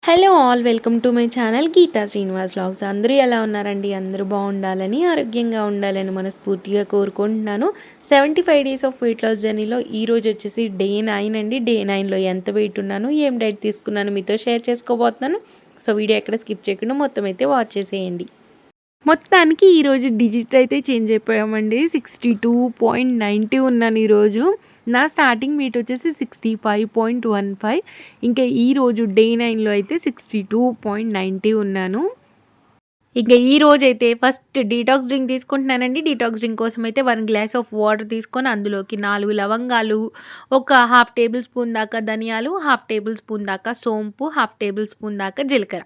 Hello all welcome to my channel Geetha Srinivas vlogs. అందరూ ఎలా ఉన్నారండి? అందరూ బాగుండాలని, ఆరోగ్యంగా ఉండాలని మనస్ఫూర్తిగా కోరుకుంటున్నాను. 75 డేస్ ఆఫ్ వెయిట్ లాస్ జర్నీలో ఈరోజు వచ్చేసి డే 9 అండి. డే 9లో ఎంత వెయిట్ ఉన్నాను, ఏం డైట్ తీసుకున్నాను మీతో షేర్ చేసుకోబోతున్నాను. సో వీడియో ఎక్కడ స్కిప్ చేయకుండా మొత్తం అయితే వాచ్ చేసేయండి. మొత్తానికి ఈరోజు డిజిట్ అయితే చేంజ్ అయిపోయామండి. 62.90 ఉన్నాను ఈరోజు. నా స్టార్టింగ్ వెయిట్ వచ్చేసి 65.15. ఇంకా ఈరోజు డే 9లో అయితే 62.90 ఉన్నాను. ఇక ఈరోజైతే ఫస్ట్ డీటాక్స్ డ్రింక్ తీసుకుంటున్నానండి. డీటాక్స్ డ్రింక్ కోసం అయితే 1 గ్లాస్ ఆఫ్ వాటర్ తీసుకొని అందులోకి 4 లవంగాలు, ఒక హాఫ్ టేబుల్ స్పూన్ దాకా ధనియాలు, హాఫ్ టేబుల్ స్పూన్ దాకా సోంపు, హాఫ్ టేబుల్ స్పూన్ దాకా జీలకర్ర,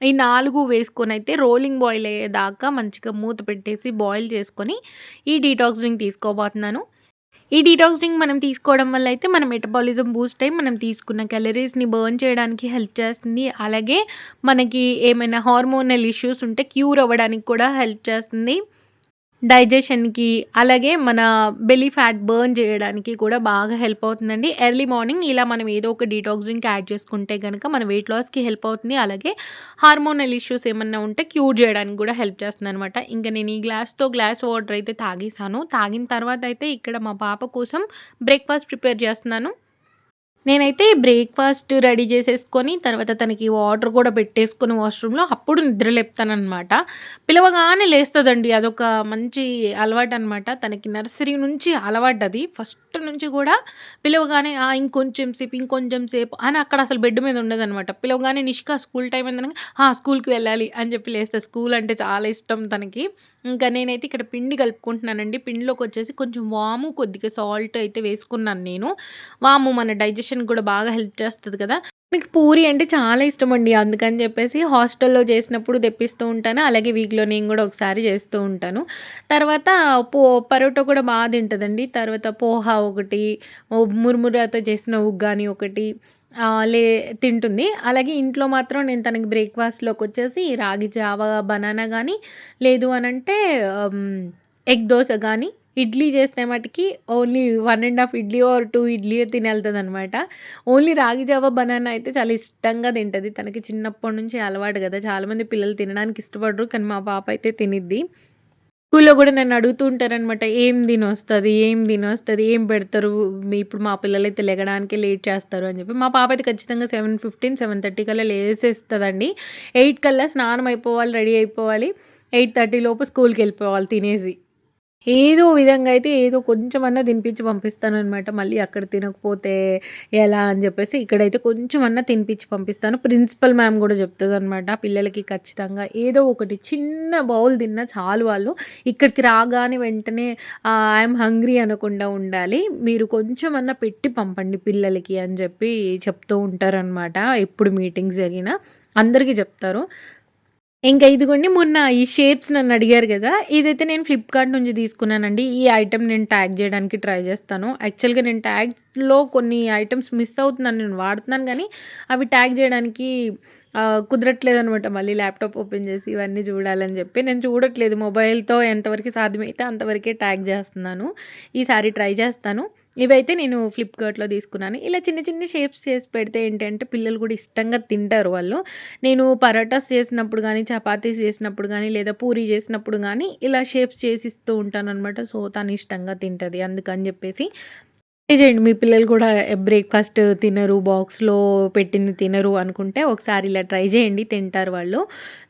ఈ 4 వేసుకొని అయితే రోలింగ్ బాయిల్ అయ్యేదాకా మంచిగా మూత పెట్టేసి బాయిల్ చేసుకొని ఈ డీటాక్స్ డ్రింక్ తీసుకోబోతున్నాను. ఈ డీటాక్స్ డ్రింక్ మనం తీసుకోవడం వల్ల అయితే మన మెటబాలిజం బూస్ట్ అయ్యి మనం తీసుకున్న క్యాలరీస్ని బర్న్ చేయడానికి హెల్ప్ చేస్తుంది. అలాగే మనకి ఏమైనా హార్మోనల్ ఇష్యూస్ ఉంటే క్యూర్ అవ్వడానికి కూడా హెల్ప్ చేస్తుంది. డైజెషన్‌కి, అలాగే మన బెల్లీ ఫ్యాట్ బర్న్ చేయడానికి కూడా బాగా హెల్ప్ అవుతుందండి. ఎర్లీ మార్నింగ్ ఇలా మనం ఏదో ఒక డీటాక్స్ డ్రింక్ యాడ్ చేసుకుంటే గనక మన వెయిట్ లాస్‌కి హెల్ప్ అవుతుంది. అలాగే హార్మోనల్ ఇష్యూస్ ఏమన్నా ఉంటే క్యూర్ చేయడానికి కూడా హెల్ప్ చేస్తుందనమాట. ఇంక నేను ఈ గ్లాస్‌తో గ్లాస్ వాటర్ అయితే తాగేసాను. తాగిన తర్వాత అయితే ఇక్కడ మా పాప కోసం బ్రేక్‌ఫాస్ట్ ప్రిపేర్ చేస్తున్నాను. నేనైతే బ్రేక్‌ఫాస్ట్ రెడీ చేసేసుకొని, తర్వాత తనకి వాటర్ కూడా పెట్టేసుకొని వాష్‌రూమ్‌లో అప్పుడు నిద్ర లేపుతాననమాట. పిలవగానే లేస్తదండి. అదొక మంచి అలవాటనమాట. తనకి నర్సరీ నుంచి అలవాటది. ఫస్ట్ నుంచి కూడా పిలవగానే ఇంకొంచెం సేపు, ఇంకొంచెం సేపు అని అక్కడ అసలు బెడ్ మీద ఉండదనమాట. పిలవగానే నిష్కా స్కూల్ టైమ్ అయిందనంగా స్కూల్‌కి వెళ్ళాలి అని చెప్పి లేస్తది. స్కూల్ అంటే చాలా ఇష్టం తనకి. ఇంకా నేనైతే ఇక్కడ పిండి కలుపుకుంటున్నానండి. పిండిలోకొచ్చేసి కొంచెం వాము, కొద్దిగా సాల్ట్ అయితే వేసుకున్నాను నేను. వాము మన డైజెషన్‌కి కూడా బాగా హెల్ప్ చేస్తది కదా! నాకు పూరి అంటే చాలా ఇష్టమండి. అందుకని చెప్పేసి హాస్టల్‌లో చేసినప్పుడు తెప్పిస్తూ ఉంటాను. అలాగే వీక్‌లో నేను కూడా ఒకసారి చేస్తూ ఉంటాను. తర్వాత పో పరోటా కూడా తింటదండి. తర్వాత పోహా ఒకటి, మురుమురాతో చేసిన ఉగ్గాని ఒకటి లే తింటుంది. అలాగే ఇంట్లో మాత్రం నేను తనకి బ్రేక్‌ఫాస్ట్‌లోకొచ్చేసి రాగి జావా, బనానా గానీ, లేదు అనంటే ఎగ్ దోస గానీ, ఇడ్లీ చేస్తే మటికి ఓన్లీ 1 ½ ఇడ్లీ ఆర్ 2 ఇడ్లీయే తినెళ్తదనమాట. ఓన్లీ రాగి జావ, బనానా అయితే చాలా ఇష్టంగా తింటది. తనకి చిన్నప్పటి నుంచి అలవాటు గదా! చాలామంది పిల్లలు తినడానికి ఇష్టపడరు. కానీ మా పాప అయితే తినిద్ది. స్కూల్‌లో గూడా నన్ను అడుగుతూ ఉంటారనమాట. ఏం తినొస్తది? ఏం తినొస్తది? ఏం పెడతారు? ఇప్పుడు మా పిల్లలైతే లెగడానికే లేట్ చేస్తారు అని చెప్పి. మా పాప అయితే ఖచ్చితంగా 7:15, 7:30 కల్లా లేసేస్తదండి. 8 కల్లా స్నానం అయిపోవాలి, రెడీ అయిపోవాలి. 8:30 లోపు స్కూల్‌కెళ్ళిపోవాలి తినేసి. ఏదో విధంగా అయితే ఏదో కొంచెమన్నా తినిపించి పంపిస్తాననమాట. మళ్ళీ అక్కడ తినకపోతే ఎలా అని జెప్పేసి ఇక్కడైతే కొంచెమన్నా తినిపించి పంపిస్తాను. ప్రిన్సిపల్ మ్యామ్ గూడా చెప్తదనమాట. పిల్లలకి ఖచ్చితంగా ఏదో ఒకటి చిన్న బౌల్ తిన్నా చాలు వాళ్ళు. ఇక్కడికి రాగానే వెంటనే ఐయామ్ హంగ్రీ అనకుండా ఉండాలి. మీరు కొంచెమన్నా పెట్టి పంపండి పిల్లలకి అని జెప్పి చెప్తూ ఉంటారనమాట. ఎప్పుడు మీటింగ్స్ జరిగినా అందరికీ చెప్తారు. ఇంకా ఇదిగోండి మొన్న ఈ షేప్స్ నన్నడిగారు గదా! ఇదైతే నేను ఫ్లిప్‌కార్ట్ నుంచి తీసుకున్నానండి. ఈ ఐటెమ్ నేను ట్యాగ్ జేయడానికి ట్రై జేస్తాను. యాక్చువల్‌గా నేను ట్యాగ్‌లో కొన్ని ఐటెమ్స్ మిస్ అవుతున్నాను. నేను వాడుతున్నాను గానీ, అవి ట్యాగ్ జేయడానికి కుదరట్లేదనమాట. మళ్ళీ ల్యాప్‌టాప్ ఓపెన్ జేసి ఇవన్నీ జూడాలని జెప్పి నేను చూడట్లేదు. మొబైల్‌తో ఎంతవరకు సాధ్యమైతే అంతవరకే ట్యాగ్ జేస్తున్నాను. ఈసారి ట్రై జేస్తాను. ఇవైతే నేను ఫ్లిప్‌కార్ట్‌లో తీసుకున్నాను. ఇలా చిన్న చిన్న షేప్స్ చేసి పెడితే ఏంటంటే పిల్లలు గూడా ఇష్టంగా తింటారు వాళ్ళు. నేను పరోటాస్ చేసినప్పుడు గానీ, చపాతీస్ చేసినప్పుడు గానీ, లేదా పూరి చేసినప్పుడు గానీ, ఇలా షేప్స్ చేసిస్తూ ఉంటాననమాట. సో, తను ఇష్టంగా తింటది. అందుకని జెప్పేసి ట్రై చేయండి. మీ పిల్లలు కూడా బ్రేక్‌ఫాస్ట్ తినరు, బాక్స్‌లో పెట్టింది తినరు అనుకుంటే ఒకసారి ఇలా ట్రై చేయండి. తింటారు వాళ్ళు.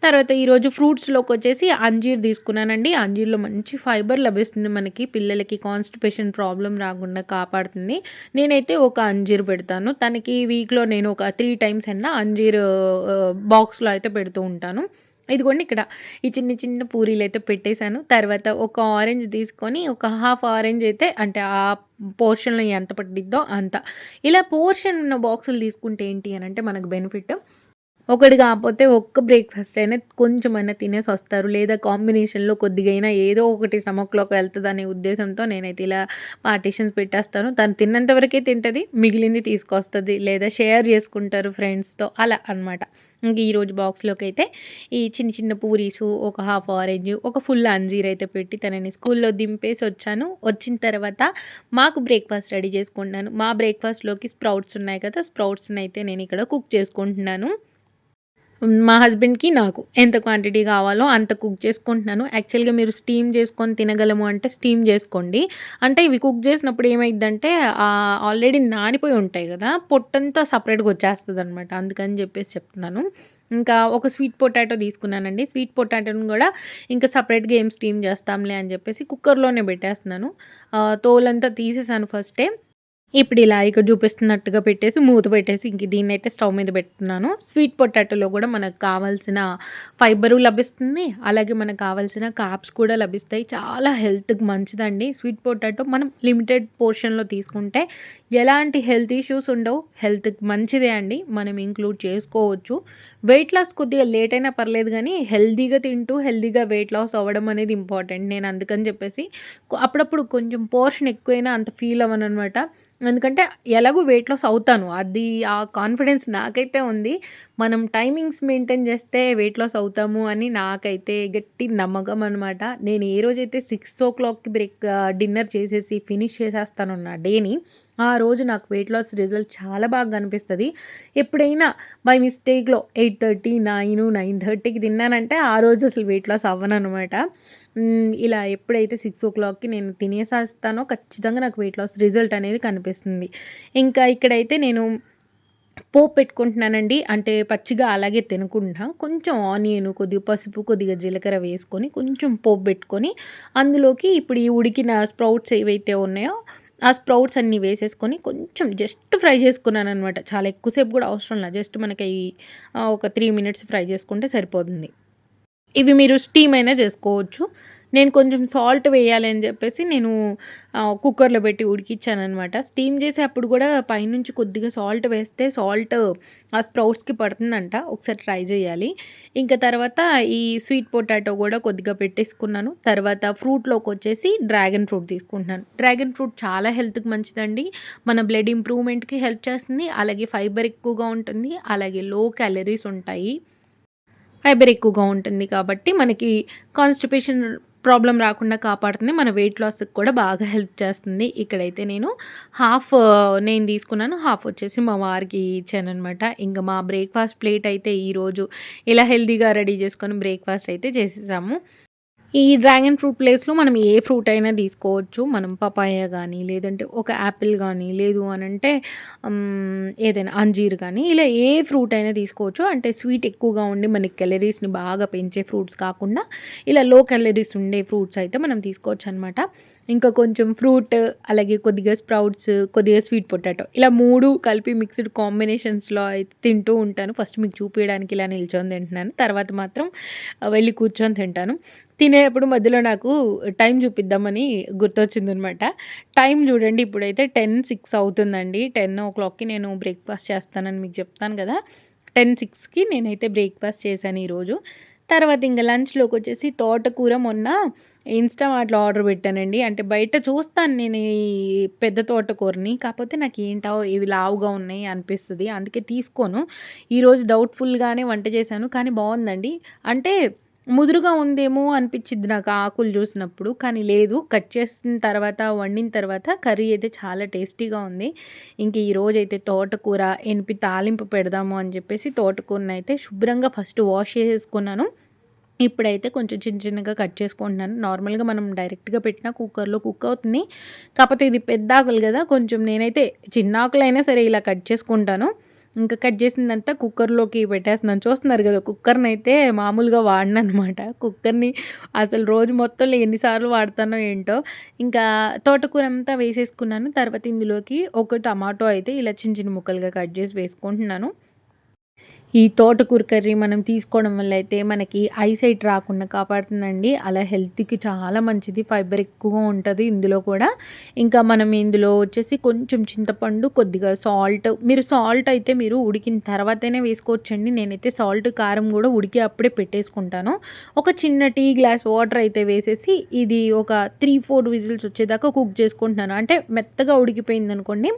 తర్వాత ఈరోజు ఫ్రూట్స్‌లోకొచ్చేసి అంజీర్ తీసుకున్నానండి. అంజీర్‌లో మంచి ఫైబర్ లభిస్తుంది మనకి. పిల్లలకి కాన్‌స్టిపేషన్ ప్రాబ్లమ్ రాకుండా కాపాడుతుంది. నేనైతే ఒక అంజీర్ పెడతాను. తనకి వీక్‌లో నేను ఒక 3 టైమ్స్ అన్నా అంజీర్ బాక్స్‌లో అయితే పెడుతూ ఉంటాను. ఇదిగోండి ఇక్కడ ఈ చిన్న చిన్న పూరీలైతే పెట్టేసాను. తర్వాత ఒక ఆరెంజ్ తీసుకొని ఒక హాఫ్ ఆరెంజ్ అయితే అంటే పోర్షన్‌లో ఎంత పట్టిద్దో అంత. ఇలా పోర్షన్ ఉన్న బాక్సులు తీసుకుంటే ఏంటి అనంటే మనకు బెనిఫిట్. ఒకటి కాపోతే ఒక్క బ్రేక్‌ఫాస్ట్ అయినా కొంచెమైనా తినేసొస్తారు. లేదా కాంబినేషన్‌లో కొద్దిగైనా ఏదో ఒకటి స్టమక్‌లోకి వెళ్తదనే ఉద్దేశంతో నేనైతే ఇలా పార్టిషన్స్ పెట్టేస్తాను. తను తిన్నంత వరకే తింటది. మిగిలింది తీసుకొస్తది. లేదా షేర్ చేసుకుంటారు ఫ్రెండ్స్‌తో అలా అనమాట. ఇంక ఈరోజు బాక్స్‌లోకైతే ఈ చిన్న చిన్న పూరీసు, ఒక హాఫ్ ఆరెంజ్, ఒక ఫుల్ అంజీర్ అయితే పెట్టి తనని స్కూల్‌లో దింపేసొచ్చాను. వచ్చిన తర్వాత మాకు బ్రేక్‌ఫాస్ట్ రెడీ చేసుకుంటున్నాను. మా బ్రేక్‌ఫాస్ట్‌లోకి స్ప్రౌట్స్ ఉన్నాయి కదా! స్ప్రౌట్స్‌నైతే నేనిక్కడ కుక్ చేసుకుంటున్నాను. మా హస్బెండ్‌కి, నాకు ఎంత క్వాంటిటీ కావాలో అంత కుక్ చేసుకుంటున్నాను. యాక్చువల్‌గా మీరు స్టీమ్ చేసుకొని తినగలము అంటే స్టీమ్ చేసుకోండి. అంటే ఇవి కుక్ చేసినప్పుడు ఏమైద్దంటే ఆల్రెడీ నానిపోయి ఉంటాయి గదా! పొట్టంతా సెపరేట్‌గా వచ్చేస్తదనమాట. అందుకని చెప్పేసి చెప్తున్నాను. ఇంకా ఒక స్వీట్ పొటాటో తీసుకున్నానండి. స్వీట్ పొటాటోని గూడా ఇంకా సెపరేట్‌గా ఏం స్టీమ్ చేస్తాంలే అని చెప్పేసి కుక్కర్‌లోనే పెట్టేస్తున్నాను. తోలంతా తీసేసాను ఫస్టే. ఇప్పుడిలా ఇక్కడ చూపిస్తున్నట్టుగా పెట్టేసి, మూత పెట్టేసి ఇంక దీన్నైతే స్టవ్ మీద పెట్టుకున్నాను. స్వీట్ పొటాటోలో గూడా మనకు కావాల్సిన ఫైబరు లభిస్తుంది. అలాగే మనకు కావాల్సిన కార్బ్స్ కూడా లభిస్తాయి. చాలా హెల్త్‌కి మంచిదండి. స్వీట్ పొటాటో మనం లిమిటెడ్ పోర్షన్‌లో తీసుకుంటే ఎలాంటి హెల్త్ ఇష్యూస్ ఉండవు. హెల్త్‌కి మంచిదే అండి. మనం ఇంక్లూడ్ చేసుకోవచ్చు. వెయిట్ లాస్ కొద్దిగా లేట్ అయినా పర్లేదు గానీ, హెల్తీగా తింటూ హెల్తీగా వెయిట్ లాస్ అవ్వడం అనేది ఇంపార్టెంట్. నేను అందుకని చెప్పేసి అప్పుడప్పుడు కొంచెం పోర్షన్ ఎక్కువైనా అంత ఫీల్ అవ్వననమాట. ఎందుకంటే ఎలాగో వెయిట్ లాస్ అవుతాను. అది ఆ కాన్ఫిడెన్స్ నాకైతే ఉంది. మనం టైమింగ్స్ మెయింటైన్ చేస్తే వెయిట్ లాస్ అవుతాము అని నాకైతే గట్టి నమ్మకం అనమాట. నేను ఏ రోజైతే 6:00కి డిన్నర్ చేసేసి ఫినిష్ చేసేస్తానో నా డేని, ఆ రోజు నాకు వెయిట్ లాస్ రిజల్ట్ చాలా బాగా కనిపిస్తది. ఎప్పుడైనా బై మిస్టేక్‌లో 8:30, 9, 9:30కి తిన్నానంటే ఆ రోజు అసలు వెయిట్ లాస్ అవ్వననమాట. ఇలా ఎప్పుడైతే 6:00కి నేను తినేసేస్తానో ఖచ్చితంగా నాకు వెయిట్ లాస్ రిజల్ట్ అనేది కనిపిస్తుంది. ఇంకా ఇక్కడైతే నేను పోపు పెట్టుకుంటున్నానండి. అంటే పచ్చిగా అలాగే తినకుండా కొంచెం ఆనియన్, కొద్దిగా పసుపు, కొద్దిగా జీలకర్ర వేసుకొని కొంచెం పోపు పెట్టుకొని అందులోకి ఇప్పుడు ఈ ఉడికిన స్ప్రౌట్స్ ఏవైతే ఉన్నాయో ఆ స్ప్రౌట్స్ అన్నీ వేసేసుకొని కొంచెం జస్ట్ ఫ్రై చేసుకున్నాననమాట. చాలా ఎక్కువ సేపు గూడా అవసరంలా. జస్ట్ మనకి ఒక 3 మినిట్స్ ఫ్రై చేసుకుంటే సరిపోతుంది. ఇవి మీరు స్టీమ్ అయినా జేసుకోవచ్చు. నేను కొంచెం సాల్ట్ వేయాలి అని జెప్పేసి నేను కుక్కర్‌లో బెట్టి ఉడికిచ్చాననమాట. స్టీమ్ జేసే అప్పుడు గూడా పైనుంచి కొద్దిగా సాల్ట్ వేస్తే సాల్ట్ ఆ స్ప్రౌట్స్‌కి పడుతుందంట. ఒకసారి ట్రై జేయాలి. ఇంకా తర్వాత ఈ స్వీట్ పొటాటో గూడా కొద్దిగా పెట్టేసుకున్నాను. తర్వాత ఫ్రూట్‌లోకొచ్చేసి డ్రాగన్ ఫ్రూట్ తీసుకుంటున్నాను. డ్రాగన్ ఫ్రూట్ చాలా హెల్త్‌కి మంచిదండి. మన బ్లడ్ ఇంప్రూవ్‌మెంట్‌కి హెల్ప్ చేస్తుంది. అలాగే ఫైబర్ ఎక్కువగా ఉంటుంది. అలాగే లో క్యాలరీస్ ఉంటాయి. ఫైబర్ ఎక్కువగా ఉంటుంది కాబట్టి మనకి కాన్‌స్టిపేషన్ ప్రాబ్లమ్ రాకుండా కాపాడుతుంది. మన వెయిట్ లాస్‌కి కూడా బాగా హెల్ప్ చేస్తుంది. ఇక్కడైతే నేను నేను తీసుకున్నాను. హాఫ్ వచ్చేసి మా వారికి ఇచ్చాననమాట. ఇంక మా బ్రేక్‌ఫాస్ట్ ప్లేట్ అయితే ఈరోజు ఇలా హెల్తీగా రెడీ చేసుకొని బ్రేక్‌ఫాస్ట్ అయితే చేసేసాము. ఈ డ్రాగన్ ఫ్రూట్ ప్లేస్‌లో మనం ఏ ఫ్రూట్ అయినా తీసుకోవచ్చు. మనం పపాయ గానీ, లేదంటే ఒక యాపిల్ గానీ, లేదు అనంటే ఏదైనా అంజీర్ గానీ, ఇలా ఏ ఫ్రూట్ అయినా తీసుకోవచ్చు. అంటే స్వీట్ ఎక్కువగా ఉండి మనకి క్యాలరీస్‌ని బాగా పెంచే ఫ్రూట్స్ కాకుండా, ఇలా లో క్యాలరీస్ ఉండే ఫ్రూట్స్ అయితే మనం తీసుకోవచ్చనమాట. ఇంకా కొంచెం ఫ్రూట్, అలాగే కొద్దిగా స్ప్రౌట్స్, కొద్దిగా స్వీట్ పొటాటో ఇలా 3 కలిపి మిక్స్‌డ్ కాంబినేషన్స్‌లో అయితే తింటూ ఉంటాను. ఫస్ట్ మీకు చూపియడానికి ఇలా నిల్చొని తింటున్నాను. తర్వాత మాత్రం వెళ్లి కూర్చొని తింటాను. తినేప్పుడు మధ్యలో నాకు టైం చూపిద్దామని గుర్తొచ్చిందనమాట. టైం చూడండి ఇప్పుడైతే 10:06 అవుతుందండి. 10:00కి నేను బ్రేక్‌ఫాస్ట్ చేస్తానని మీకు చెప్తాను గదా! 10:06కి నేనైతే బ్రేక్‌ఫాస్ట్ చేశాను ఈరోజు. తర్వాత ఇంక లంచ్‌లోకొచ్చేసి తోటకూర మొన్న ఇన్‌స్టామార్ట్‌లో ఆర్డర్ పెట్టానండి. అంటే బయట చూస్తాను నేను ఈ పెద్ద తోటకూరని. కాపోతే నాకేంటో ఇవి లావుగా ఉన్నాయి అనిపిస్తది. అందుకే తీసుకోను. ఈరోజు డౌట్‌ఫుల్‌గానే వంట చేశాను. కానీ బావుందండి. అంటే ముదురుగా ఉందేమో అనిపిచ్చిద్ది నాకు ఆ ఆకులు జూసినప్పుడు. కానీ లేదు. కట్ చేసిన తర్వాత, వండిన తర్వాత కర్రీ అయితే చాలా టేస్టీగా ఉంది. ఇంక ఈరోజైతే తోటకూర ఎనిపి తాలింపు పెడదాము అని జెప్పేసి తోటకూరనైతే శుభ్రంగా ఫస్ట్ వాష్ చేసేసుకున్నాను. ఇప్పుడైతే కొంచెం చిన్న చిన్నగా కట్ చేసుకుంటున్నాను. నార్మల్‌గా మనం డైరెక్ట్‌గా పెట్టినా కుక్కర్‌లో కుక్ అవుతుంది. కాపోతే ఇది పెద్ద ఆకులు గదా! కొంచెం నేనైతే చిన్న ఆకులైనా సరే ఇలా కట్ చేసుకుంటాను. ఇంకా కట్ చేసిందంతా కుక్కర్‌లోకి పెట్టేస్తున్నాను. చూస్తున్నారు గదా! కుక్కర్‌నైతే మామూలుగా వాడననమాట. కుక్కర్‌ని అసలు రోజు మొత్తంలో ఎన్ని సార్లు వాడతానో ఏంటో. ఇంకా తోటకూరంతా వేసేసుకున్నాను. తర్వాత ఇందులోకి ఒక టమాటో అయితే ఇలా చిన్న చిన్న ముక్కలుగా కట్ చేసి వేసుకుంటున్నాను. ఈ తోటకూర కర్రీ మనం తీసుకోవడం వల్ల అయితే మనకి ఐసైట్ రాకుండా కాపాడుతుందండి. అలా హెల్త్‌కి చాలా మంచిది. ఫైబర్ ఎక్కువగా ఉంటది ఇందులో కూడా. ఇంకా మనం ఇందులో వచ్చేసి కొంచెం చింతపండు, కొద్దిగా సాల్ట్ మీరు సాల్ట్ అయితే మీరు ఉడికిన తర్వాతనే వేసుకోవచ్చండి. నేనైతే సాల్ట్, కారం గూడా ఉడికే అప్పుడే పెట్టేసుకుంటాను. ఒక చిన్న టీ గ్లాస్ వాటర్ అయితే వేసేసి ఇది ఒక 3, 4 విజిల్స్ వచ్చేదాకా కుక్ చేసుకుంటున్నాను. అంటే మెత్తగా ఉడికిపోయిందనుకోండి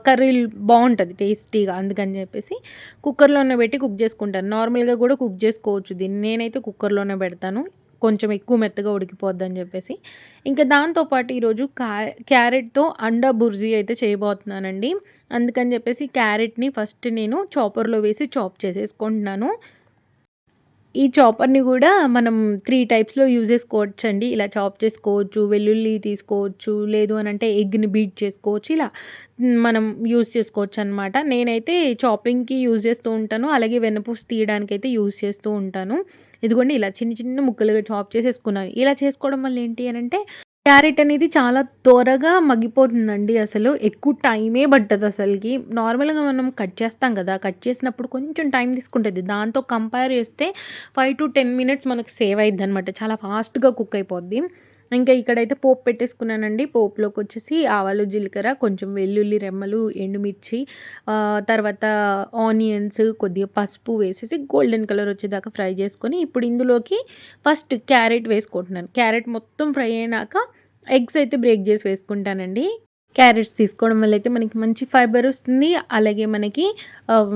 కర్రీ బావుంటది టేస్టీగా. అందుకని జెప్పేసి కుక్కర్‌లోనే పెట్టి కుక్ చేసుకుంటాను. నార్మల్‌గా గూడా కుక్ చేసుకోవచ్చు దీన్ని. నేనైతే కుక్కర్‌లోనే పెడతాను. కొంచెం ఎక్కువ మెత్తగా ఉడికిపోద్దని జెప్పేసి. ఇంకా దాంతో పాటు ఈరోజు క్యారెట్‌తో అండా బుర్జీ అయితే చేయబోతున్నానండి. అందుకని జెప్పేసి క్యారెట్‌ని ఫస్ట్ నేను చాపర్‌లో వేసి చాప్ చేసేసుకుంటున్నాను. ఈ చాపర్‌ని గూడా మనం 3 టైప్స్‌లో యూజ్ చేసుకోవచ్చండి. ఇలా చాప్ చేసుకోవచ్చు, వెల్లుల్లి తీసుకోవచ్చు, లేదు అనంటే ఎగ్‌ని బీట్ చేసుకోవచ్చు. ఇలా మనం యూజ్ చేసుకోవచ్చనమాట. నేనైతే చాపింగ్‌కి యూజ్ చేస్తూ ఉంటాను. అలాగే వెన్నపూస తీయడానికైతే యూజ్ చేస్తూ ఉంటాను. ఇదిగోండి ఇలా చిన్న చిన్న ముక్కలుగా చాప్ చేసేసుకున్నాను. ఇలా చేసుకోవడం వల్ల ఏంటి అనంటే క్యారెట్ అనేది చాలా త్వరగా మగ్గిపోతుందండి అసలు. ఎక్కువ టైమే పట్టదసలకి. నార్మల్‌గా మనం కట్ చేస్తాం గదా! కట్ చేసినప్పుడు కొంచెం టైం తీసుకుంటది. దాంతో కంపేర్ చేస్తే 5-10 మినిట్స్ మనకు సేవ్ అయిద్దనమాట. చాలా ఫాస్ట్‌గా కుక్ అయిపోద్ది. ఇంకా ఇక్కడైతే పోపు పెట్టేసుకున్నానండి. పోపులోకొచ్చేసి ఆవాలు, జీలకర్ర, కొంచెం వెల్లుల్లి రెమ్మలు, ఎండుమిర్చి, తర్వాత ఆనియన్స్, కొద్దిగా పసుపు వేసేసి గోల్డెన్ కలర్ వచ్చేదాకా ఫ్రై చేసుకొని, ఇప్పుడు ఇందులోకి ఫస్ట్ క్యారెట్ వేసుకుంటున్నాను. క్యారెట్ మొత్తం ఫ్రై అయినాక ఎగ్స్ అయితే బ్రేక్ చేసి వేసుకుంటానండి. క్యారెట్స్ తీసుకోవడం వల్ల అయితే మనకి మంచి ఫైబర్ వస్తుంది. అలాగే మనకి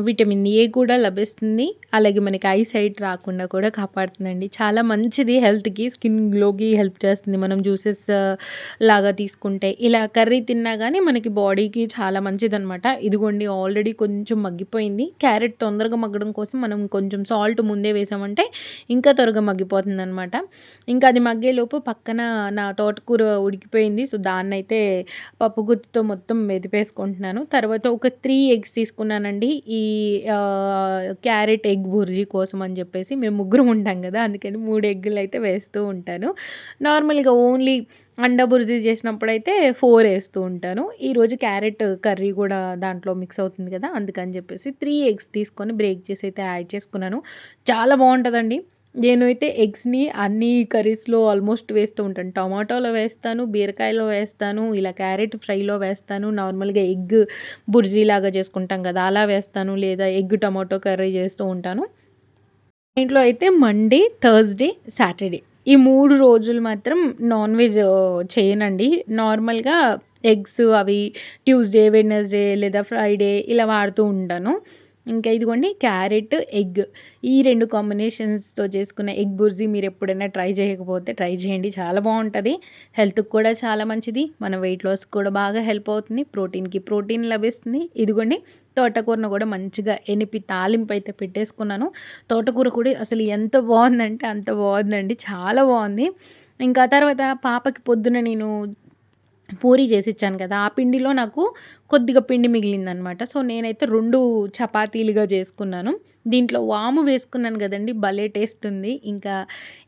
విటమిన్ ఏ కూడా లభిస్తుంది. అలాగే మనకి ఐ సైట్ రాకుండా కూడా కాపాడుతుందండి. చాలా మంచిది హెల్త్‌కి, స్కిన్ గ్లోకి హెల్ప్ చేస్తుంది. మనం జ్యూసెస్ లాగా తీసుకుంటే. ఇలా కర్రీ తిన్నా గానీ మనకి బాడీకి చాలా మంచిదనమాట. ఇదిగోండి ఆల్రెడీ కొంచెం మగ్గిపోయింది. క్యారెట్ తొందరగా మగ్గడం కోసం మనం కొంచెం సాల్ట్ ముందే వేసామంటే ఇంకా త్వరగా మగ్గిపోతుందనమాట. ఇంకా అది మగ్గేలోపు పక్కన నా తోటకూర ఉడికిపోయింది. సో, దాన్నైతే పప్పు గుత్తితో మొత్తం మెదిపేసుకుంటున్నాను. తర్వాత ఒక 3 ఎగ్స్ తీసుకున్నానండి. ఈ క్యారెట్ ఎగ్ బుర్జీ కోసం అని చెప్పేసి మేము ముగ్గురం ఉంటాం గదా! అందుకని 3 ఎగ్గులైతే వేస్తూ ఉంటాను. నార్మల్‌గా ఓన్లీ అండా బుర్జీ చేసినప్పుడైతే 4 ఏస్తూ ఉంటాను. ఈరోజు క్యారెట్ కర్రీ గూడా దాంట్లో మిక్స్ అవుతుంది కదా! అందుకని చెప్పేసి 3 ఎగ్స్ తీసుకొని బ్రేక్ చేసి అయితే యాడ్ చేసుకున్నాను. చాలా బావుంటదండి. నేనైతే ఎగ్స్‌ని అన్ని కర్రీస్‌లో ఆల్మోస్ట్ వేస్తూ ఉంటాను. టమాటోలో వేస్తాను, బీరకాయలో వేస్తాను, ఇలా క్యారెట్ ఫ్రైలో వేస్తాను. నార్మల్‌గా ఎగ్ బుర్జీలాగా చేసుకుంటాం కదా! అలా వేస్తాను. లేదా ఎగ్ టమాటో కర్రీ చేస్తూ ఉంటాను. ఇంట్లో అయితే మండే, థర్స్‌డే, సాటర్‌డే ఈ 3 రోజులు మాత్రం నాన్ వెజ్ చేయనండి. నార్మల్‌గా ఎగ్స్ అవి ట్యూస్‌డే, వెడ్నెస్‌డే లేదా ఫ్రైడే ఇలా వాడుతూ ఉంటాను. ఇంకా ఇదిగోండి క్యారెట్, ఎగ్ ఈ 2 కాంబినేషన్స్‌తో చేసుకున్న ఎగ్ బుర్జీ మీరెప్పుడైనా ట్రై చేయకపోతే ట్రై చేయండి. చాలా బావుంటది. హెల్త్‌కి కూడా చాలా మంచిది. మన వెయిట్ లాస్‌కి కూడా బాగా హెల్ప్ అవుతుంది. ప్రోటీన్‌కి ప్రోటీన్ లభిస్తుంది. ఇదిగోండి తోటకూరను కూడా మంచిగా ఎనిపి తాలింపయితే పెట్టేసుకున్నాను. తోటకూర కూడా అసలు ఎంత బావుందంటే అంత బావుందండి. చాలా బావుంది. ఇంకా తర్వాత పాపకి పొద్దున నేను పూరి చేసిచ్చాను కదా! ఆ పిండిలో నాకు కొద్దిగా పిండి మిగిలిందనమాట. సో, నేనైతే 2 చపాతీలుగా చేసుకున్నాను. దీంట్లో వాము వేసుకున్నాను గదండీ! భలే టేస్టుంది. ఇంకా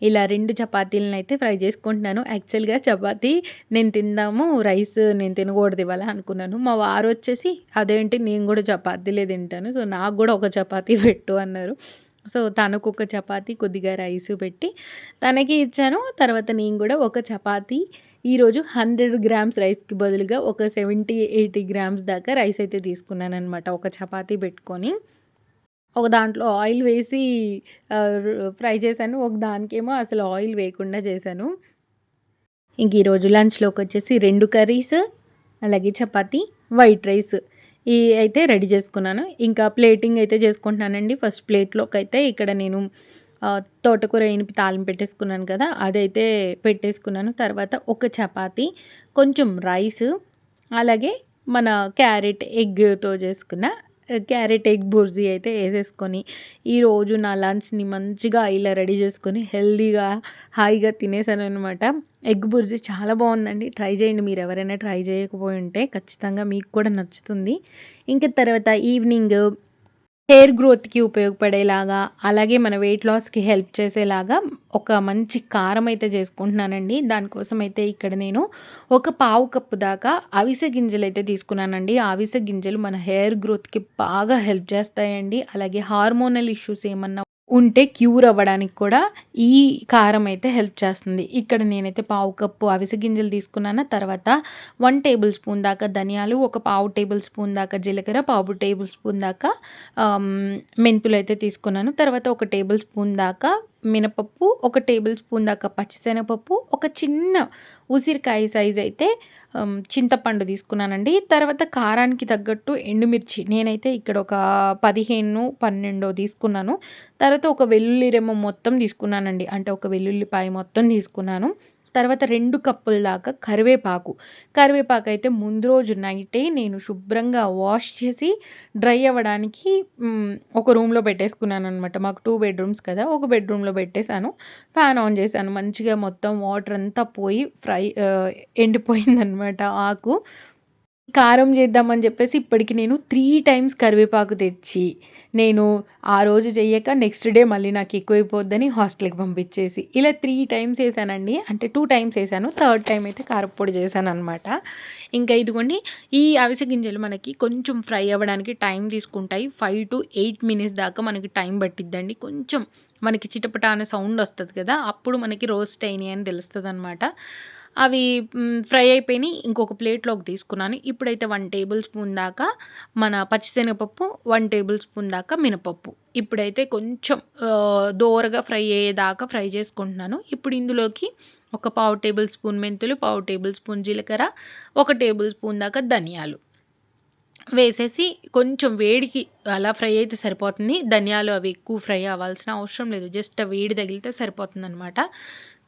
ఇలా 2 చపాతీలనైతే ఫ్రై చేసుకుంటున్నాను. యాక్చువల్‌గా చపాతీ నేను తిందాము, రైస్ నేను తినకూడదు ఇవాళ అనుకున్నాను. మా వారొచ్చేసి అదేంటి నేను గూడా చపాతీలే తింటాను. సో, నాకు గూడా ఒక చపాతీ పెట్టు అన్నారు. సో, తనకొక చపాతీ, కొద్దిగా రైసు పెట్టి తనకి ఇచ్చాను. తర్వాత నేను గూడా ఒక చపాతీ ఈరోజు 100 గ్రామ్స్ రైస్‌కి బదులుగా ఒక 70, 80 గ్రామ్స్ దాకా రైస్ అయితే తీసుకున్నాననమాట. ఒక చపాతీ పెట్టుకొని. ఒక దాంట్లో ఆయిల్ వేసి ఫ్రై చేశాను. ఒక దానికేమో అసలు ఆయిల్ వేయకుండా చేశాను. ఇంక ఈరోజు లంచ్‌లోకొచ్చేసి 2 కర్రీస్, అలాగే చపాతీ, వైట్ రైస్ అయితే రెడీ చేసుకున్నాను. ఇంకా ప్లేటింగ్ అయితే చేసుకుంటున్నానండి. ఫస్ట్ ప్లేట్‌లోకైతే ఇక్కడ నేను తోటకూర ఎనిపి తాలింపు పెట్టేసుకున్నాను కదా! అదైతే పెట్టేసుకున్నాను. తర్వాత ఒక చపాతీ, కొంచెం రైసు, అలాగే మన క్యారెట్ ఎగ్‌తో చేసుకున్న క్యారెట్ ఎగ్ బుర్జీ అయితే ఏసేసుకొని, ఈరోజు నా లంచ్‌ని మంచిగా ఇలా రెడీ చేసుకొని హెల్తీగా, హాయిగా తినేసాననమాట. ఎగ్ బుర్జీ చాలా బావుందండి. ట్రై చేయండి మీరెవరైనా ట్రై చేయకపోయుంటే ఖచ్చితంగా మీకు కూడా నచ్చుతుంది. ఇంక తర్వాత ఈవినింగ్ హెయిర్ గ్రోత్‌కి ఉపయోగపడేలాగా, అలాగే మన వెయిట్ లాస్‌కి హెల్ప్ చేసేలాగా ఒక మంచి కారం అయితే చేసుకుంటున్నానండి. దానికోసమైతే ఇక్కడ నేను ఒక పావు కప్పు దాకా అవిసె గింజలైతే తీసుకున్నానండి. ఆ అవిసె గింజలు మన హెయిర్ గ్రోత్‌కి బాగా హెల్ప్ చేస్తాయండి. అలాగే హార్మోనల్ ఇష్యూస్ ఏమన్నా ఉంటే క్యూర్ అవ్వడానికి కూడా ఈ కారం అయితే హెల్ప్ చేస్తుంది. ఇక్కడ నేనైతే పావు కప్పు అవిసె గింజలు తీసుకున్నాను. తర్వాత 1 టేబుల్ స్పూన్ దాకా ధనియాలు, ఒక పావు టేబుల్ స్పూన్ దాకా జీలకర్ర, పావు టేబుల్ స్పూన్ దాకా మెంతులైతే తీసుకున్నాను. తర్వాత ఒక టేబుల్ స్పూన్ దాకా మినపప్పు, ఒక టేబుల్ స్పూన్ దాకా పచ్చిశనగపప్పు, ఒక చిన్న ఉసిరికాయ సైజ్ అయితే చింతపండు తీసుకున్నానండి. తర్వాత కారానికి తగ్గట్టు ఎండుమిర్చి నేనైతే ఇక్కడ ఒక 15, 12 తీసుకున్నాను. తర్వాత ఒక వెల్లుల్లి రెమ్మ మొత్తం తీసుకున్నానండి. అంటే ఒక వెల్లుల్లిపాయ మొత్తం తీసుకున్నాను. తర్వాత 2 కప్పుల దాకా కరివేపాకైతే ముందు రోజు నైటే నేను శుభ్రంగా వాష్ చేసి డ్రై అవ్వడానికి ఒక రూమ్‌లో పెట్టేసుకున్నాననమాట. మాకు 2 బెడ్‌రూమ్స్ కదా! ఒక బెడ్‌రూమ్‌లో పెట్టేసాను. ఫ్యాన్ ఆన్ చేశాను. మంచిగా మొత్తం వాటర్ అంతా పోయి ఎండిపోయిందనమాట ఆకు. కారం చేద్దామని చెప్పేసి ఇప్పటికి నేను 3 టైమ్స్ కరివేపాకు తెచ్చి, నేను ఆ రోజు చెయ్యక నెక్స్ట్ డే మళ్ళీ నాకు ఎక్కువైపోద్దని హాస్టల్‌కి పంపించేసి, ఇలా 3 టైమ్స్ ఏసానండి. అంటే 2 టైమ్స్ ఏసాను. థర్డ్ టైమ్ అయితే కారప్పొడి చేశాననమాట. ఇంకా ఇదిగోండి ఈ అవిసె గింజలు మనకి కొంచెం ఫ్రై అవ్వడానికి టైం తీసుకుంటాయి. 5-8 మినిట్స్ దాకా మనకి టైం పట్టిద్దండి. కొంచెం మనకి చిటపట అనే సౌండ్ వస్తది కదా! అప్పుడు మనకి రోస్ట్ అయినాయి అని తెలుస్తదనమాట. అవి ఫ్రై అయిపోయినాయి. ఇంకొక ప్లేట్‌లోకి తీసుకున్నాను. ఇప్పుడైతే 1 టేబుల్ స్పూన్ దాకా మన పచ్చిశనగపప్పు, 1 టేబుల్ స్పూన్ దాకా మినపప్పు. ఇప్పుడైతే కొంచెం దోరగా ఫ్రై అయ్యేదాకా ఫ్రై చేసుకుంటున్నాను. ఇప్పుడు ఇందులోకి ఒక పావు టేబుల్ స్పూన్ మెంతులు, పావు టేబుల్ స్పూన్ జీలకర్ర, ఒక టేబుల్ స్పూన్ దాకా ధనియాలు వేసేసి కొంచెం వేడికి అలా ఫ్రై అయితే సరిపోతుంది. ధనియాలు అవి ఎక్కువ ఫ్రై అవ్వాల్సిన అవసరం లేదు. జస్ట్ ఆ వేడి తగిలితే సరిపోతుందనమాట.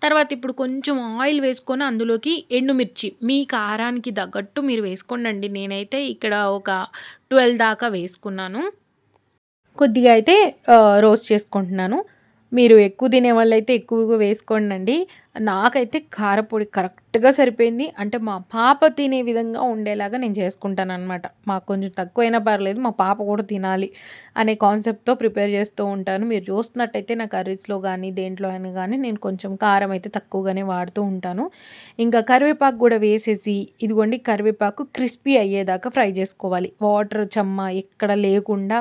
తర్వాత ఇప్పుడు కొంచెం ఆయిల్ వేసుకొని అందులోకి ఎండుమిర్చి మీ కారానికి తగ్గట్టు మీరు వేసుకోండండి. నేనైతే ఇక్కడ ఒక 12 దాకా వేసుకున్నాను. కొద్దిగా అయితే రోస్ట్ చేసుకుంటున్నాను. మీరు ఎక్కువ తినేవాళ్ళైతే ఎక్కువగా వేసుకోండండి. నాకైతే కారపొడి కరెక్ట్‌గా సరిపోయింది. అంటే మా పాప తినే విధంగా ఉండేలాగా నేను చేసుకుంటాననమాట. మాకు కొంచెం తక్కువైనా పర్లేదు. మా పాప కూడా తినాలి అనే కాన్సెప్ట్‌తో ప్రిపేర్ చేస్తూ ఉంటాను. మీరు చూస్తున్నట్టయితే నా కర్రీస్‌లో గానీ, దేంట్లో అయినా గానీ నేను కొంచెం కారం అయితే తక్కువగానే వాడుతూ ఉంటాను. ఇంకా కరివేపాకు గూడా వేసేసి ఇదిగోండి కరివేపాకు క్రిస్పీ అయ్యేదాకా ఫ్రై చేసుకోవాలి. వాటర్ చెమ్మ ఎక్కడ లేకుండా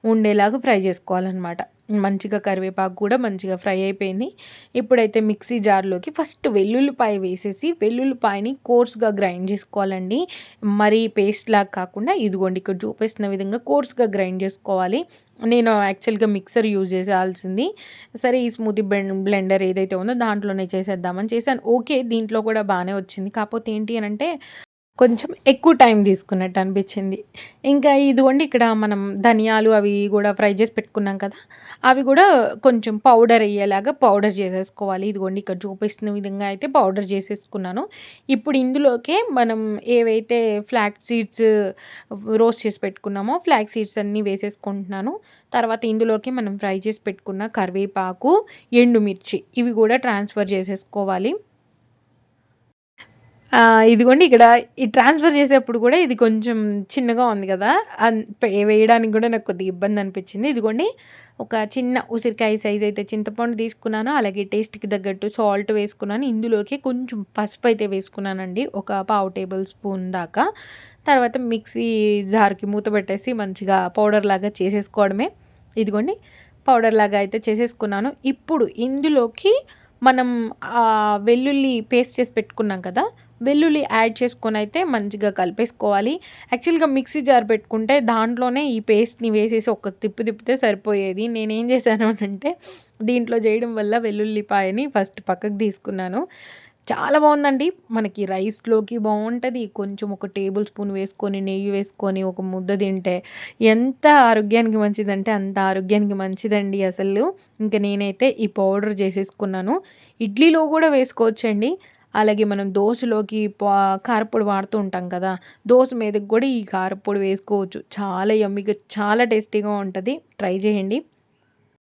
ఉండేలాగా ఫ్రై చేసుకోవాలనమాట. మంచిగా కరివేపాకు కూడా మంచిగా ఫ్రై అయిపోయింది. ఇప్పుడైతే మిక్సీ జార్‌లోకి ఫస్ట్ వెల్లుల్లిపాయ వేసేసి, వెల్లుల్లిపాయని కోర్స్‌గా గ్రైండ్ చేసుకోవాలండి. మరీ పేస్ట్‌లాగా కాకుండా ఇదిగోండి ఇక్కడ చూపిస్తున్న విధంగా కోర్స్‌గా గ్రైండ్ చేసుకోవాలి. నేను యాక్చువల్‌గా మిక్సర్ యూజ్ చేయాల్సింది. సరే ఈ స్మూతీ బ్లెండర్ ఏదైతే ఉందో దాంట్లోనే చేసేద్దామని చేశాను. ఓకే. దీంట్లో కూడా బానే వచ్చింది. కాకపోతే ఏంటి అనంటే కొంచెం ఎక్కువ టైం తీసుకున్నట్టు అనిపించింది. ఇంకా ఇదిగోండి ఇక్కడ మనం ధనియాలు అవి గూడా ఫ్రై చేసి పెట్టుకున్నాం కదా! అవి గూడా కొంచెం పౌడర్ అయ్యేలాగా పౌడర్ చేసేసుకోవాలి. ఇదిగోండి ఇక్కడ చూపిస్తున్న విధంగా అయితే పౌడర్ చేసేసుకున్నాను. ఇప్పుడు ఇందులోకే మనం ఏవైతే ఫ్లాక్స్ సీడ్స్ రోస్ట్ చేసి పెట్టుకున్నామో ఫ్లాక్స్ సీడ్స్ అన్నీ వేసేసుకుంటున్నాను. తర్వాత ఇందులోకి మనం ఫ్రై చేసి పెట్టుకున్న కరివేపాకు, ఎండుమిర్చి ఇవి గూడా ట్రాన్స్‌ఫర్ చేసేసుకోవాలి. ఇదిగోండి ఇక్కడ ఈ ట్రాన్స్‌ఫర్ చేసేప్పుడు గూడా ఇది కొంచెం చిన్నగా ఉంది గదా! వేయడానికి గూడా నాకు కొద్దిగా ఇబ్బందనిపిచ్చింది. ఇదిగోండి ఒక చిన్న ఉసిరికాయ సైజ్ అయితే చింతపండు తీసుకున్నాను. అలాగే టేస్ట్‌కి తగ్గట్టు సాల్ట్ వేసుకున్నాను. ఇందులోకి కొంచెం పసుపయితే వేసుకున్నానండి. ఒక పావు టేబుల్ స్పూన్ దాకా. తర్వాత మిక్సీ జార్‌కి మూత పెట్టేసి మంచిగా పౌడర్‌లాగా చేసేసుకోవడమే. ఇదిగోండి పౌడర్‌లాగా అయితే చేసేసుకున్నాను. ఇప్పుడు ఇందులోకి మనం వెల్లుల్లి పేస్ట్ చేసి పెట్టుకున్నాం కదా! వెల్లుల్లి యాడ్ చేసుకొనైతే మంచిగా కలిపేసుకోవాలి. యాక్చువల్‌గా మిక్సీ జార్ పెట్టుకుంటే దాంట్లోనే ఈ పేస్ట్‌ని వేసేసి ఒక తిప్పు తిప్పితే సరిపోయేది. నేనేం చేశాను అనంటే దీంట్లో చేయడం వల్ల వెల్లుల్లిపాయని ఫస్ట్ పక్కకు తీసుకున్నాను. చాలా బావుందండి. మనకి రైస్‌లోకి బావుంటది. కొంచెం ఒక టేబుల్ స్పూన్ వేసుకొని, నెయ్యి వేసుకొని ఒక ముద్ద తింటే ఎంత ఆరోగ్యానికి మంచిదంటే అంత ఆరోగ్యానికి మంచిదండి అసలు. ఇంక నేనైతే ఈ పౌడర్ చేసేసుకున్నాను. ఇడ్లీలో గూడా వేసుకోవచ్చండి. అలాగే మనం దోసలోకి కారప్పొడి వాడుతూ ఉంటాం కదా! దోస మీదకి గూడా ఈ కారప్పొడి వేసుకోవచ్చు. చాలా యమ్మీగా చాలా టేస్టీగా ఉంటది. ట్రై చేయండి.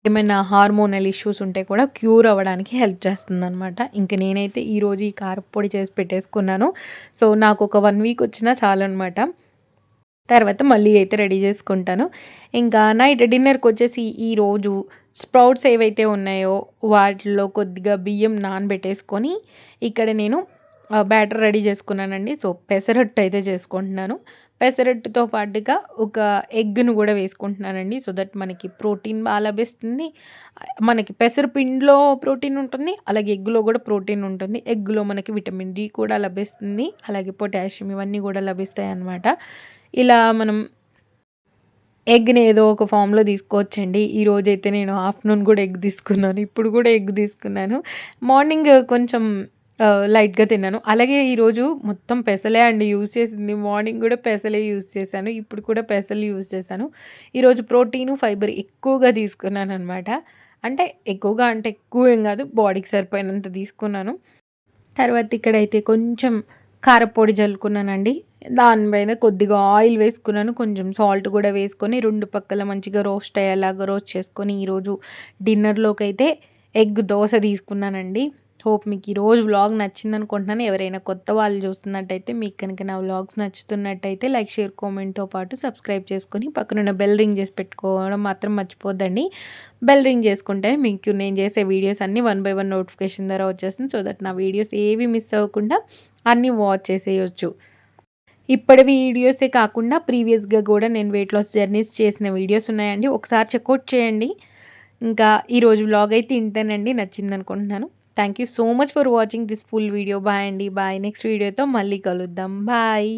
ఏమైనా హార్మోనల్ ఇష్యూస్ ఉంటే కూడా క్యూర్ అవ్వడానికి హెల్ప్ చేస్తుందనమాట. ఇంక నేనైతే ఈరోజు ఈ కారప్పొడి చేసి పెట్టేసుకున్నాను. సో, నాకొక 1 వీక్ వచ్చినా చాలనమాట. తర్వాత మళ్ళీ అయితే రెడీ చేసుకుంటాను. ఇంకా నైట్ డిన్నర్‌కొచ్చేసి ఈరోజు స్ప్రౌట్స్ ఏవైతే ఉన్నాయో వాటిలో కొద్దిగా బియ్యం నానబెట్టేసుకొని ఇక్కడ నేను బ్యాటర్ రెడీ చేసుకున్నానండి. సో, పెసరట్టు అయితే చేసుకుంటున్నాను. పెసరట్టుతో పాటుగా ఒక ఎగ్‌ను గూడా వేసుకుంటున్నానండి. సో దట్ మనకి ప్రోటీన్ లభిస్తుంది. మనకి పెసరపిండిలో ప్రోటీన్ ఉంటుంది. అలాగే ఎగ్‌లో గూడా ప్రోటీన్ ఉంటుంది. ఎగ్‌లో మనకి విటమిన్ డి కూడా లభిస్తుంది. అలాగే పొటాషియం ఇవన్నీ గూడా లభిస్తాయన్నమాట. ఇలా మనం ఎగ్‌ని ఏదో ఒక ఫార్మ్‌లో తీసుకోవచ్చండి. ఈరోజైతే నేను ఆఫ్టర్‌నూన్ గూడా ఎగ్ తీసుకున్నాను. ఇప్పుడు గూడా ఎగ్ తీసుకున్నాను. మార్నింగ్ కొంచెం లైట్‌గా తిన్నాను. అలాగే ఈరోజు మొత్తం పెసలే అండి యూజ్ చేసింది. మార్నింగ్ గూడా పెసలే యూజ్ చేశాను. ఇప్పుడు కూడా పెసలు యూజ్ చేశాను. ఈరోజు ప్రోటీను, ఫైబర్ ఎక్కువగా తీసుకున్నాననమాట. అంటే ఎక్కువగా అంటే ఎక్కువేం గాదు. బాడీకి సరిపోయినంత తీసుకున్నాను. తర్వాత ఇక్కడైతే కొంచెం కారపొడి జల్లుకున్నానండి. దాని పైన కొద్దిగా ఆయిల్ వేసుకున్నాను. కొంచెం సాల్ట్ కూడా వేసుకొని 2 పక్కల మంచిగా రోస్ట్ అయ్యేలాగా రోస్ట్ చేసుకొని ఈరోజు డిన్నర్‌లోకైతే ఎగ్ దోస తీసుకున్నానండి. హోప్ మీకు ఈరోజు వ్లాగ్ నచ్చిందనుకుంటున్నాను. ఎవరైనా కొత్త వాళ్ళు చూస్తున్నట్టయితే మీకు కనుక నా వ్లాగ్స్ నచ్చుతున్నట్టయితే లైక్, షేర్, కామెంట్‌తో పాటు సబ్స్క్రైబ్ చేసుకొని పక్కనున్న బెల్ రింగ్ చేసి పెట్టుకోవడం మాత్రం మర్చిపోద్దండి. బెల్ రింగ్ చేసుకుంటే మీకు నేను చేసే వీడియోస్ అన్నీ 1 బై 1 నోటిఫికేషన్ ద్వారా వచ్చేస్తుంది. సో దట్ నా వీడియోస్ ఏవి మిస్ అవ్వకుండా అన్నీ వాచ్ చేసేయొచ్చు. ఇప్పటి వీడియోసే కాకుండా ప్రీవియస్‌గా కూడా నేను వెయిట్ లాస్ జర్నీస్ చేసిన వీడియోస్ ఉన్నాయండి. ఒకసారి చెక్‌ఔట్ చేయండి. ఇంకా ఈరోజు వ్లాగ్ అయితే ఇంతేనండి. నచ్చిందనుకుంటున్నాను. Thank you so much for watching this full video. Bye అండి. బాయ్. నెక్స్ట్ వీడియోతో మళ్ళీ కలుద్దాం. బాయ్.